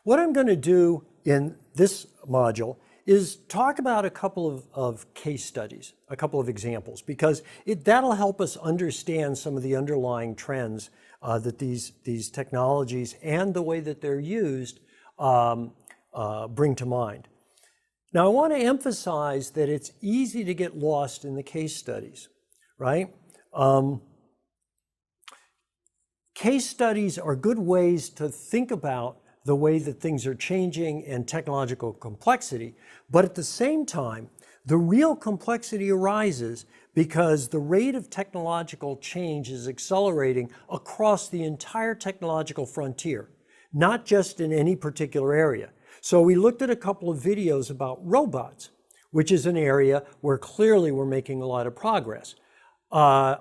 What I'm going to do in this module is talk about a couple of case studies, a couple of examples, because that'll help us understand some of the underlying trends that these technologies and the way that they're used bring to mind. Now, I want to emphasize that it's easy to get lost in the case studies, right? Case studies are good ways to think about the way that things are changing and technological complexity, but at the same time, the real complexity arises because the rate of technological change is accelerating across the entire technological frontier, not just in any particular area. So we looked at a couple of videos about robots, which is an area where clearly we're making a lot of progress.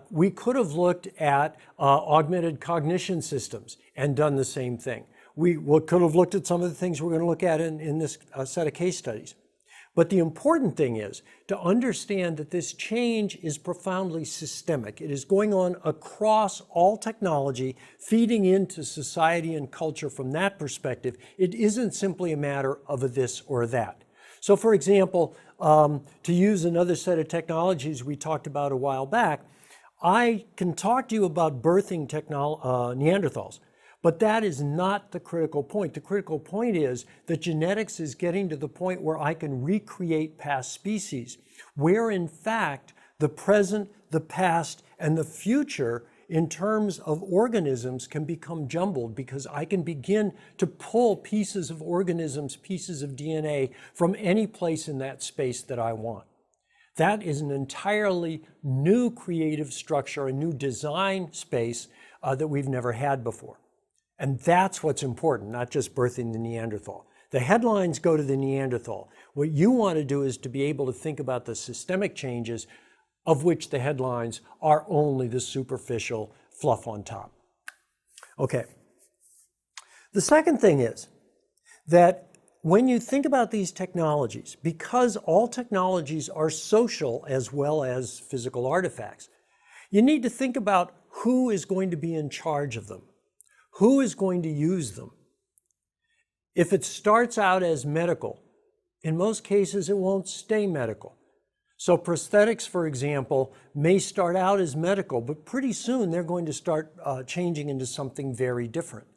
We could have looked at augmented cognition systems and done the same thing. We could have looked at some of the things we're going to look at in this set of case studies. But the important thing is to understand that this change is profoundly systemic. It is going on across all technology, feeding into society and culture from that perspective. It isn't simply a matter of a this or a that. So for example, to use another set of technologies we talked about a while back, I can talk to you about birthing Neanderthals. But that is not the critical point. The critical point is that genetics is getting to the point where I can recreate past species, where in fact the present, the past, and the future in terms of organisms can become jumbled because I can begin to pull pieces of organisms, pieces of DNA from any place in that space that I want. That is an entirely new creative structure, a new design space that we've never had before. And that's what's important, not just birthing the Neanderthal. The headlines go to the Neanderthal. What you want to do is to be able to think about the systemic changes of which the headlines are only the superficial fluff on top. Okay. The second thing is that when you think about these technologies, because all technologies are social as well as physical artifacts, you need to think about who is going to be in charge of them. Who is going to use them? If it starts out as medical, in most cases it won't stay medical. So prosthetics, for example, may start out as medical, but pretty soon they're going to start changing into something very different.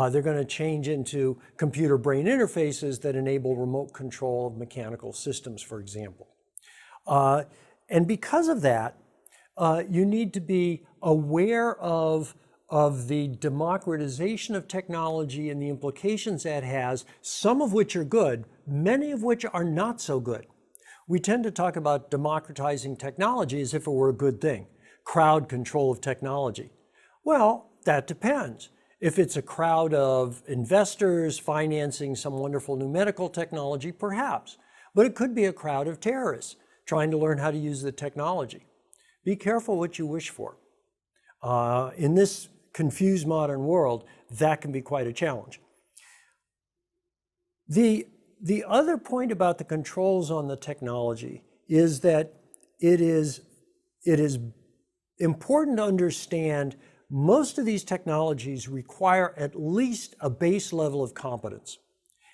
They're going to change into computer-brain interfaces that enable remote control of mechanical systems, for example. And because of that, you need to be aware of the democratization of technology and the implications that has, some of which are good, many of which are not so good. We tend to talk about democratizing technology as if it were a good thing, crowd control of technology. Well, that depends. If it's a crowd of investors financing some wonderful new medical technology, perhaps. But it could be a crowd of terrorists trying to learn how to use the technology. Be careful what you wish for. In this confused modern world, that can be quite a challenge. The other point about the controls on the technology is that it is important to understand most of these technologies require at least a base level of competence.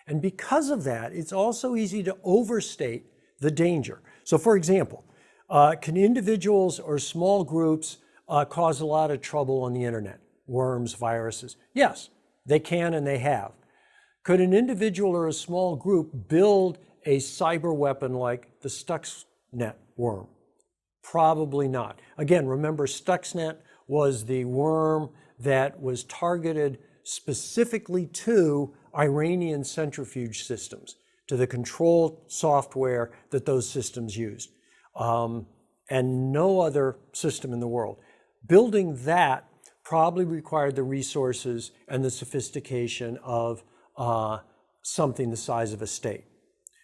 And because of that, it's also easy to overstate the danger. So for example, can individuals or small groups cause a lot of trouble on the internet? Worms, viruses? Yes, they can and they have. Could an individual or a small group build a cyber weapon like the Stuxnet worm? Probably not. Again, remember Stuxnet was the worm that was targeted specifically to Iranian centrifuge systems, to the control software that those systems used, and no other system in the world. Building that probably required the resources and the sophistication of something the size of a state.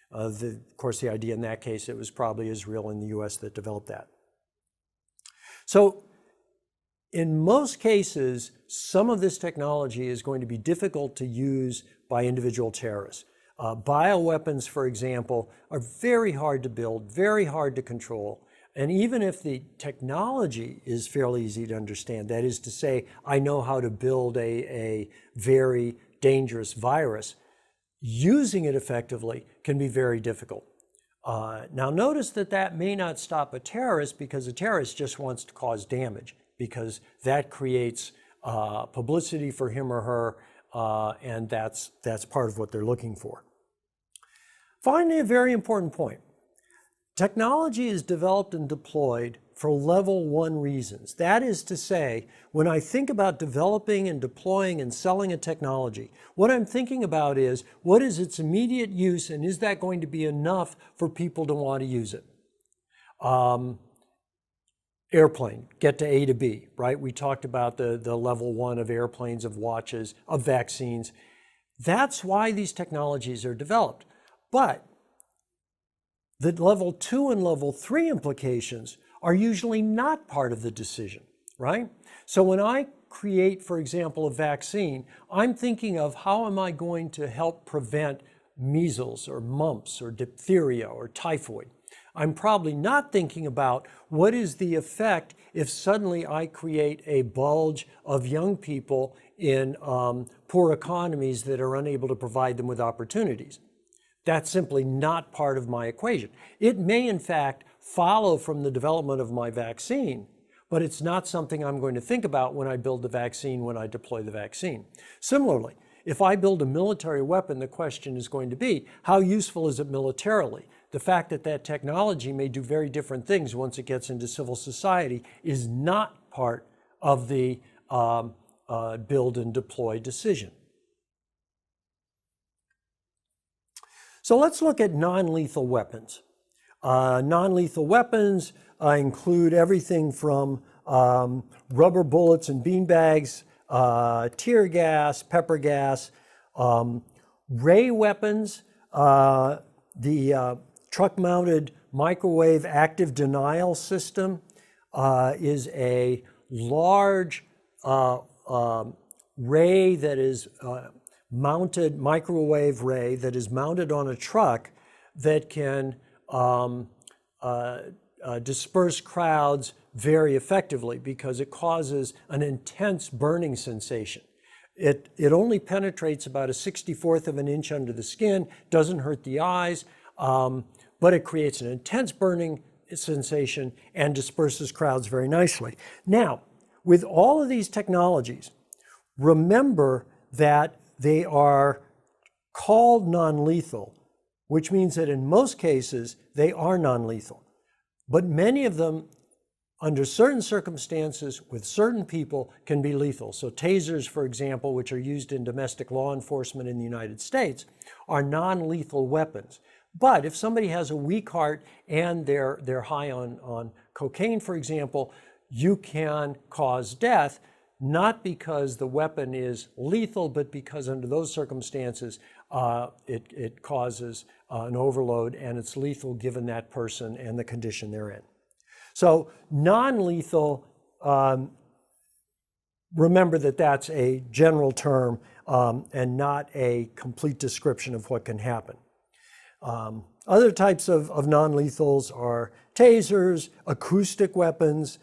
Of course, the idea in that case, it was probably Israel and the US that developed that. So in most cases, some of this technology is going to be difficult to use by individual terrorists. Bioweapons, for example, are very hard to build, very hard to control. And even if the technology is fairly easy to understand, that is to say, I know how to build a very dangerous virus, using it effectively can be very difficult. Now notice that that may not stop a terrorist, because a terrorist just wants to cause damage, because that creates publicity for him or her, and that's part of what they're looking for. Finally, a very important point. Technology is developed and deployed for level 1 reasons. That is to say, when I think about developing and deploying and selling a technology, what I'm thinking about is, what is its immediate use, and is that going to be enough for people to want to use it? Airplane, get to A to B, right? We talked about the level 1 of airplanes, of watches, of vaccines. That's why these technologies are developed. But the level 2 and level 3 implications are usually not part of the decision, right? So when I create, for example, a vaccine, I'm thinking of how am I going to help prevent measles or mumps or diphtheria or typhoid. I'm probably not thinking about what is the effect if suddenly I create a bulge of young people in poor economies that are unable to provide them with opportunities. That's simply not part of my equation. It may, in fact, follow from the development of my vaccine, but it's not something I'm going to think about when I build the vaccine, when I deploy the vaccine. Similarly, if I build a military weapon, the question is going to be, how useful is it militarily? The fact that that technology may do very different things once it gets into civil society is not part of the build and deploy decision. So let's look at non-lethal weapons. Non-lethal weapons include everything from rubber bullets and beanbags, tear gas, pepper gas, ray weapons, the truck-mounted microwave active denial system is a large ray that is mounted, microwave ray that is mounted on a truck that can disperse crowds very effectively, because it causes an intense burning sensation. It only penetrates about a 64th of an inch under the skin, doesn't hurt the eyes, but it creates an intense burning sensation and disperses crowds very nicely. Now, with all of these technologies, remember that they are called non-lethal, which means that in most cases, they are non-lethal. But many of them, under certain circumstances, with certain people, can be lethal. So tasers, for example, which are used in domestic law enforcement in the United States, are non-lethal weapons. But if somebody has a weak heart and they're high on cocaine, for example, you can cause death, not because the weapon is lethal, but because under those circumstances, it causes an overload, and it's lethal given that person and the condition they're in. So non-lethal, remember that that's a general term and not a complete description of what can happen. Other types of non-lethals are tasers, acoustic weapons.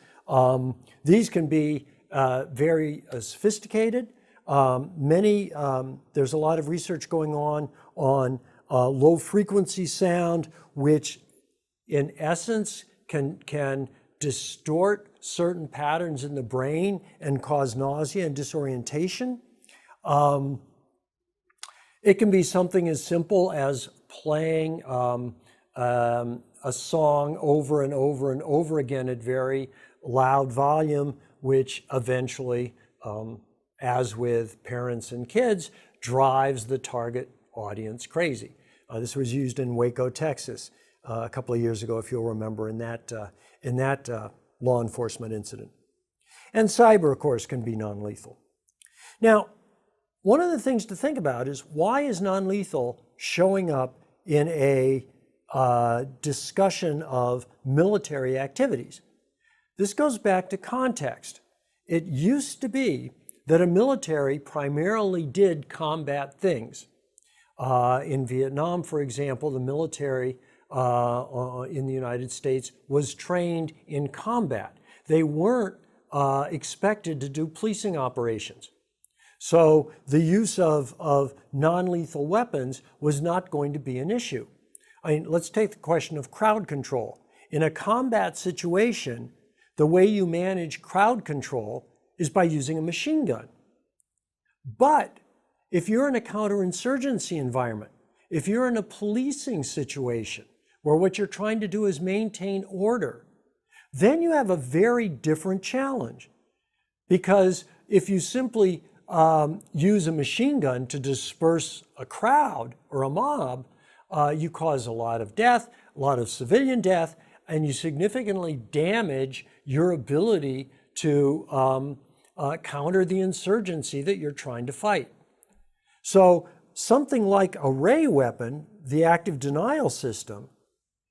These can be very sophisticated. There's a lot of research going on low frequency sound, which in essence can distort certain patterns in the brain and cause nausea and disorientation. It can be something as simple as playing a song over and over and over again at very loud volume, which eventually, as with parents and kids, drives the target audience crazy. This was used in Waco, Texas, a couple of years ago, if you'll remember, in that law enforcement incident. And cyber, of course, can be non-lethal. Now, one of the things to think about is, why is non-lethal showing up in a discussion of military activities? This goes back to context. It used to be that a military primarily did combat things. In Vietnam, for example, the military in the United States was trained in combat. They weren't expected to do policing operations. So the use of non-lethal weapons was not going to be an issue. I mean, let's take the question of crowd control. In a combat situation, the way you manage crowd control is by using a machine gun. But if you're in a counterinsurgency environment, if you're in a policing situation where what you're trying to do is maintain order, then you have a very different challenge. Because if you simply use a machine gun to disperse a crowd or a mob, you cause a lot of death, a lot of civilian death, and you significantly damage your ability to counter the insurgency that you're trying to fight. So something like a ray weapon, the active denial system,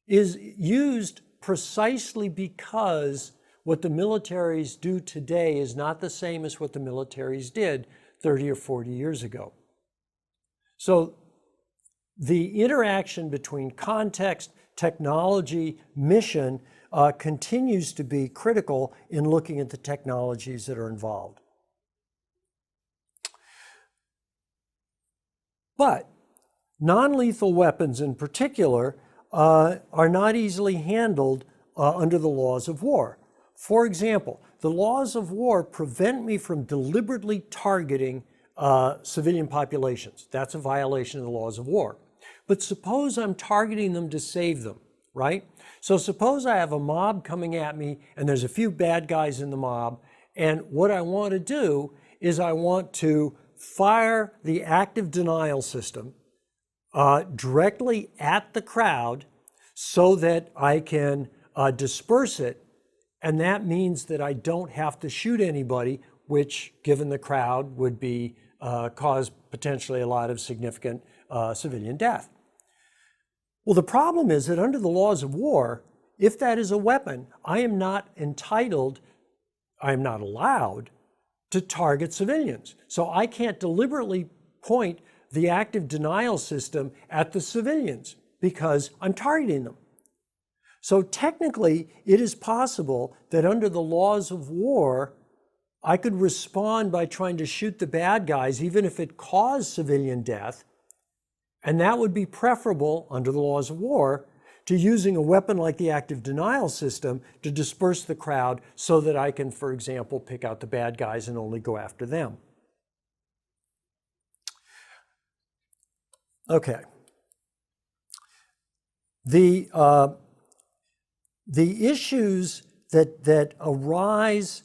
is used precisely because what the militaries do today is not the same as what the militaries did 30 or 40 years ago. So the interaction between context, technology, mission continues to be critical in looking at the technologies that are involved. But non-lethal weapons in particular are not easily handled under the laws of war. For example, the laws of war prevent me from deliberately targeting civilian populations. That's a violation of the laws of war. But suppose I'm targeting them to save them, right? So suppose I have a mob coming at me and there's a few bad guys in the mob, and what I want to do is I want to fire the active denial system directly at the crowd so that I can disperse it, and that means that I don't have to shoot anybody, which, given the crowd, would be cause potentially a lot of significant civilian death. Well, the problem is that under the laws of war, if that is a weapon, I am not entitled, I am not allowed to target civilians. So I can't deliberately point the active denial system at the civilians because I'm targeting them. So technically, it is possible that under the laws of war, I could respond by trying to shoot the bad guys, even if it caused civilian death. And that would be preferable, under the laws of war, to using a weapon like the active denial system to disperse the crowd so that I can, for example, pick out the bad guys and only go after them. Okay. The issues that arise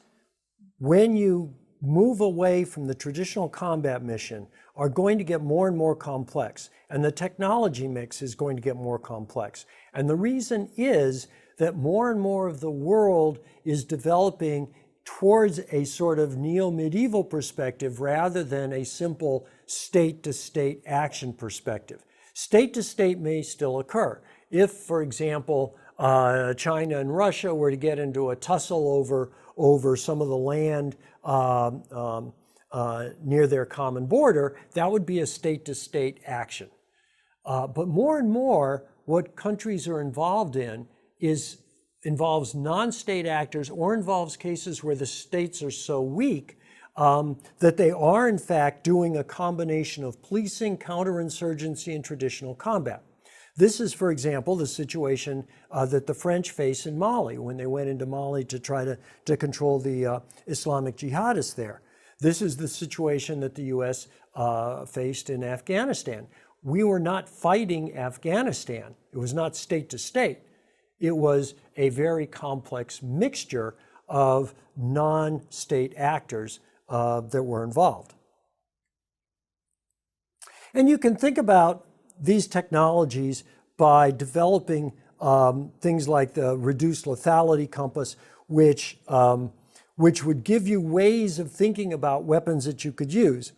when you move away from the traditional combat mission are going to get more and more complex, and the technology mix is going to get more complex. And the reason is that more and more of the world is developing towards a sort of neo-medieval perspective rather than a simple state-to-state action perspective. State-to-state may still occur. If, for example, China and Russia were to get into a tussle over some of the land near their common border, that would be a state-to-state action. But more and more, what countries are involved in involves non-state actors or involves cases where the states are so weak that they are, in fact, doing a combination of policing, counterinsurgency, and traditional combat. This is, for example, the situation that the French face in Mali when they went into Mali to try to control the Islamic jihadists there. This is the situation that the U.S. faced in Afghanistan. We were not fighting Afghanistan. It was not state to state. It was a very complex mixture of non-state actors that were involved. And you can think about these technologies by developing things like the reduced lethality compass, which would give you ways of thinking about weapons that you could use.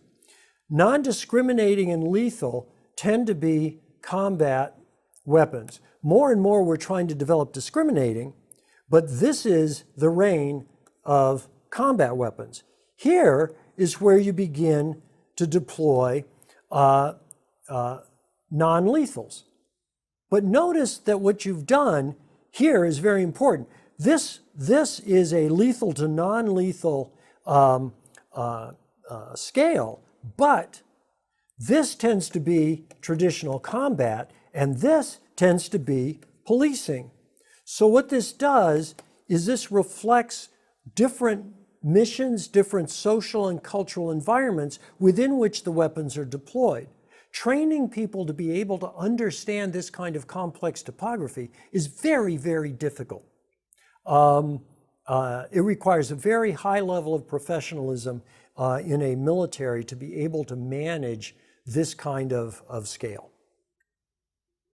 Non-discriminating and lethal tend to be combat weapons. More and more we're trying to develop discriminating, but this is the reign of combat weapons. Here is where you begin to deploy non-lethals. But notice that what you've done here is very important. This is a lethal to non-lethal scale, but this tends to be traditional combat, and this tends to be policing. So what this does is this reflects different missions, different social and cultural environments within which the weapons are deployed. Training people to be able to understand this kind of complex topography is very, very difficult. It requires a very high level of professionalism in a military to be able to manage this kind of scale.